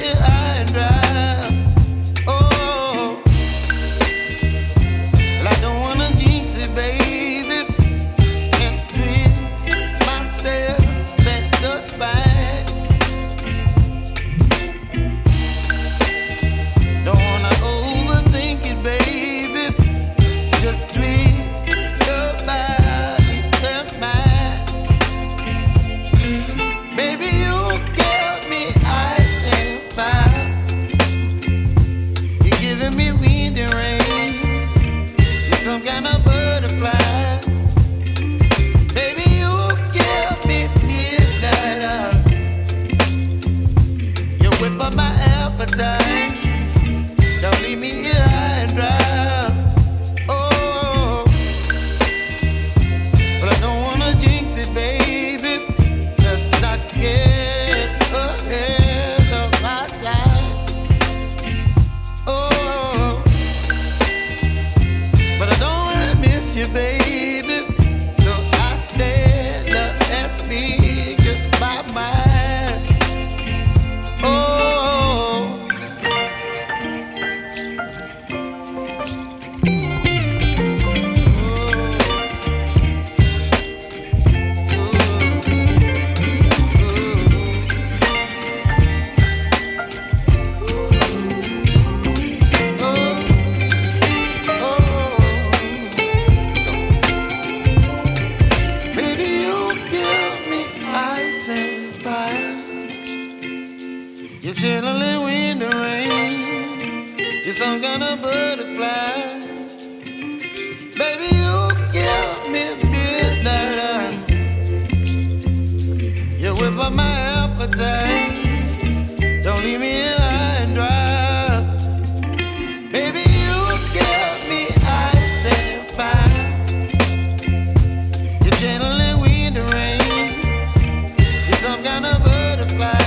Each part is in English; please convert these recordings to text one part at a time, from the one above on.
here high and dry. Oh, well, I don't wanna jinx it, baby, and twist myself at the spine. Don't wanna overthink it, baby. It's just twist your body and mine. Baby, you give me ice and fire. You're giving me wind and rain. You're some kind of butterfly. Baby, you give me midnight. You whip up my appetite. Don't leave me here high and dry. Oh, but I don't wanna jinx it, baby. Let's not get ahead of my time. Oh, but I don't wanna miss you, baby. So I stand up and speak my mind. Oh. You're chilling wind and rain. You're some kind of butterfly. Baby, you give me midnight. You whip up my appetite. Don't leave me here high and dry. Baby, you give me ice and fire. You're channeling wind and rain. You're some kind of butterfly.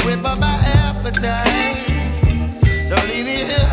Whip up my appetite. Don't leave me here